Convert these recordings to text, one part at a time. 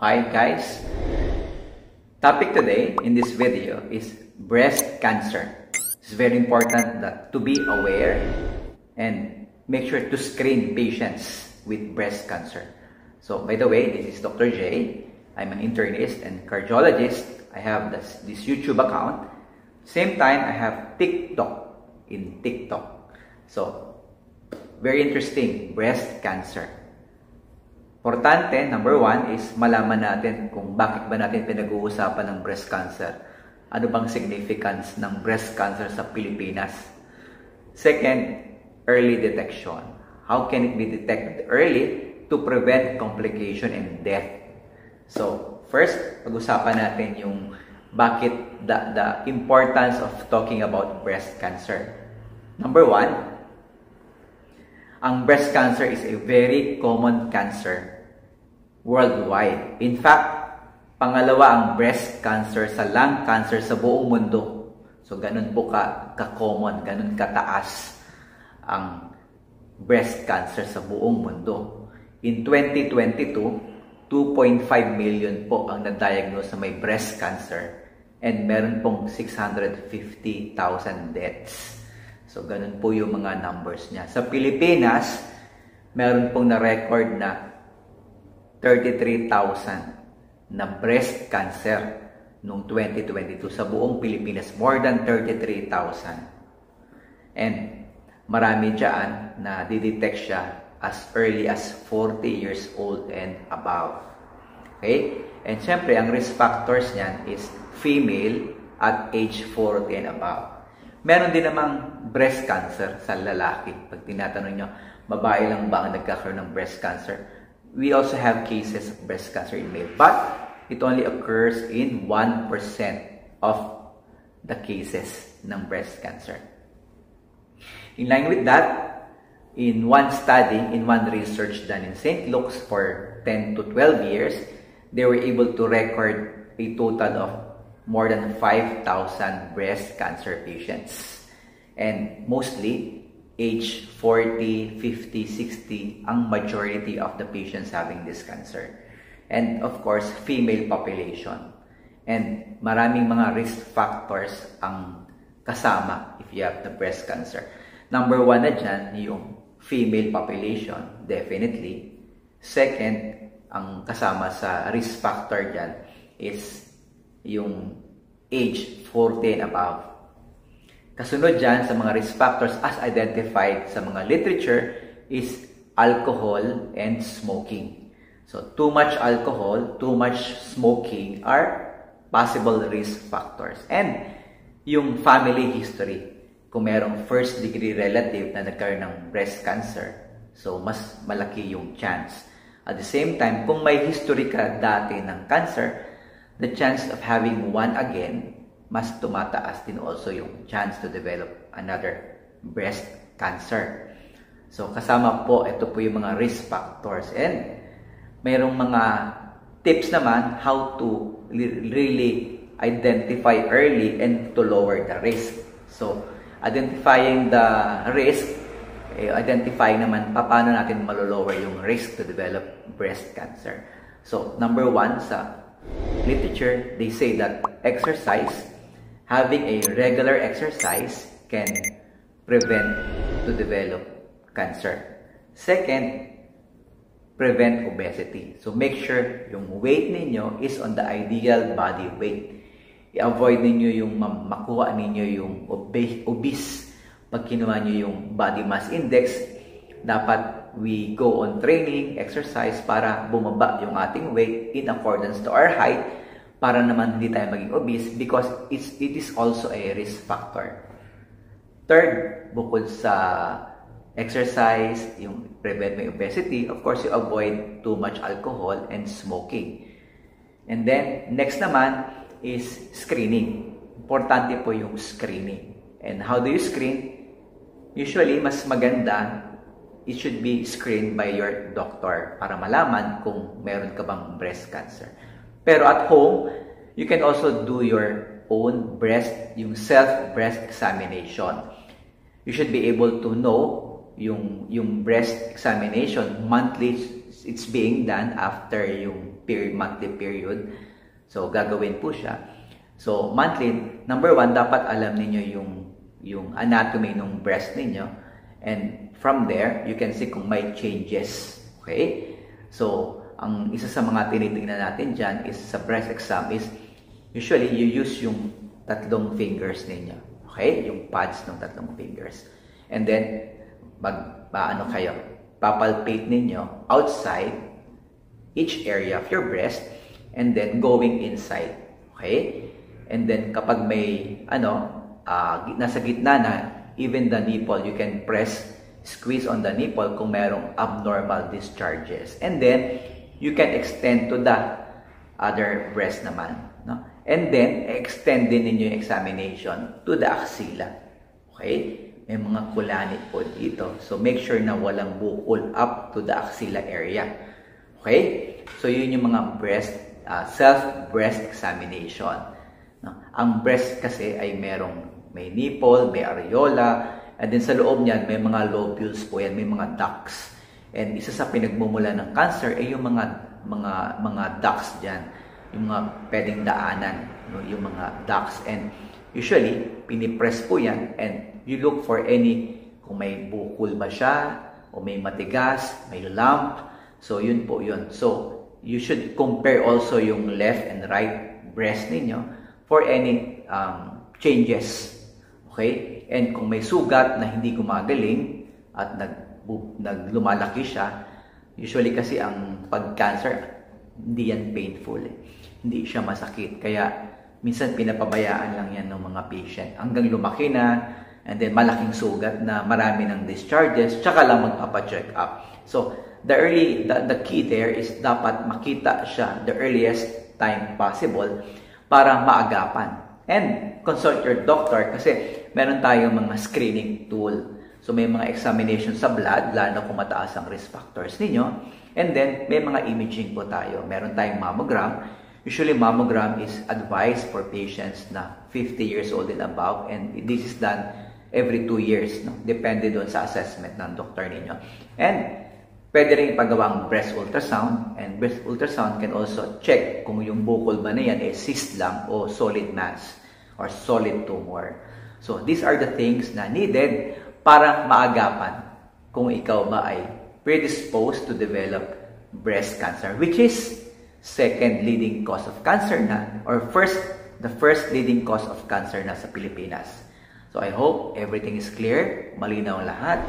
Hi guys. Topic today in this video is breast cancer. It's very important to be aware and make sure to screen patients with breast cancer. So by the way, this is Dr. J. I'm an internist and cardiologist. I have this YouTube account. Same time, I have TikTok. So, very interesting, breast cancer. Importante, number one, is malaman natin kung bakit ba natin pinag-uusapan ng breast cancer. Ano bang significance ng breast cancer sa Pilipinas? Second, early detection. How can it be detected early to prevent complication and death? So, first, pag-usapan natin yung bakit the importance of talking about breast cancer. Number one, ang breast cancer is a very common cancer worldwide. In fact, pangalawa ang breast cancer sa lung cancer sa buong mundo. So, ganun po ka-common, ganun kataas ang breast cancer sa buong mundo. In 2022, 2.5 million po ang na-diagnose na may breast cancer and meron pong 650,000 deaths. So, ganun po yung mga numbers niya. Sa Pilipinas, meron pong na-record na 33,000 na breast cancer noong 2022 sa buong Pilipinas. More than 33,000. And marami dyan na didetect siya as early as 40 years old and above. Okay? And syempre, ang risk factors niyan is female at age 40 and above. Meron din namang breast cancer sa lalaki. Pag tinatanong nyo, babae lang ba ang nagkakaroon ng breast cancer? We also have cases of breast cancer in male. But it only occurs in 1% of the cases ng breast cancer. In line with that, in one study, in one research done in St. Luke's for 10 to 12 years, they were able to record a total of more than 5,000 breast cancer patients. And mostly, age 40, 50, 60, ang majority of the patients having this cancer. And of course, female population. And maraming mga risk factors ang kasama if you have the breast cancer. Number one na dyan, yung female population, definitely. Second, ang kasama sa risk factor dyan is yung age 40 and above. Kasunod dyan sa mga risk factors as identified sa mga literature is alcohol and smoking. So, too much alcohol, too much smoking are possible risk factors. And yung family history, kung merong first degree relative na nagkaroon ng breast cancer, so mas malaki yung chance. At the same time, kung may history ka dati ng cancer, the chance of having one again, mas tumataas din also yung chance to develop another breast cancer. So, kasama po, ito po yung mga risk factors. And mayroong mga tips naman how to really identify early and to lower the risk. So, identifying the risk, identifying naman paano natin malolower yung risk to develop breast cancer. So, number one sa literature, they say that exercise, having a regular exercise can prevent to develop cancer. Second, prevent obesity. So make sure yung weight ninyo is on the ideal body weight. I-avoid ninyo yung makuha ninyo yung obese. Pag kinuha nyo yung body mass index, dapat we go on training, exercise para bumaba yung ating weight in accordance to our height para naman hindi tayo maging obese because it is also a risk factor. Third, bukod sa exercise, yung prevent my obesity, of course, you avoid too much alcohol and smoking. And then, next naman is screening. Importante po yung screening. And how do you screen? Usually, mas maganda it should be screened by your doctor para malaman kung meron ka bang breast cancer. Pero at home, you can also do your own yung self-breast examination. You should be able to know yung breast examination, monthly it's being done after yung monthly period. So, gagawin po siya. So, monthly, number 1, dapat alam niyo yung anatomy ng breast ninyo. And from there, you can see kung may changes. Okay? So, ang isa sa mga tinitingnan natin dyan is sa breast exam is usually you use yung 3 fingers ninyo. Okay? Yung pads ng 3 fingers. And then, papalpate ninyo outside each area of your breast and then going inside. Okay? And then, kapag may, nasa gitna na, even the nipple, you can squeeze on the nipple kung merong abnormal discharges. And then, you can extend to the other breast naman. No? And then, extend din ninyo yung examination to the axilla. Okay? May mga kulanit po dito. So, make sure na walang bukol up to the axilla area. Okay? So, yun yung mga self-breast examination. No? Ang breast kasi ay may nipple, may areola, and then sa loob niyan, may mga lobules po yan, may mga ducts. And isa sa pinagmumula ng cancer ay yung mga ducts diyan, yung mga pwedeng daanan, no? Yung mga ducts. And usually, pinipress po yan and you look for kung may bukol ba siya, o may matigas, may lump. So, yun po yun. So, you should compare also yung left and right breast ninyo for any changes. Okay? And kung may sugat na hindi gumagaling at lumalaki siya, usually kasi ang pag-cancer, hindi yan painful. Hindi siya masakit. Kaya, minsan pinapabayaan lang yan ng mga patient. Hanggang lumaki na, and then malaking sugat na marami ng discharges, tsaka lang magpapa-check up. So, the key there is dapat makita siya the earliest time possible para maagapan. And consult your doctor kasi meron tayong mga screening tool. So, may mga examination sa blood, lalo kung mataas ang risk factors ninyo. And then, may mga imaging po tayo. Meron tayong mammogram. Usually, mammogram is advised for patients na 50 years old and above. And this is done every 2 years. No? Depende doon sa assessment ng doktor ninyo. And, pwede rin ipagawang breast ultrasound. And breast ultrasound can also check kung yung bukol ba na yan ay cyst lang o solid mass or solid tumor. So, these are the things na needed para maagapan kung ikaw ba ay predisposed to develop breast cancer, which is second leading cause of cancer na, or the first leading cause of cancer na sa Pilipinas. So, I hope everything is clear, malinaw lahat.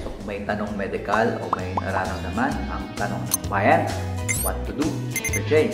So, kung may tanong medical o may nararamdaman ang tanong ng bayan, what to do? Sir Jay.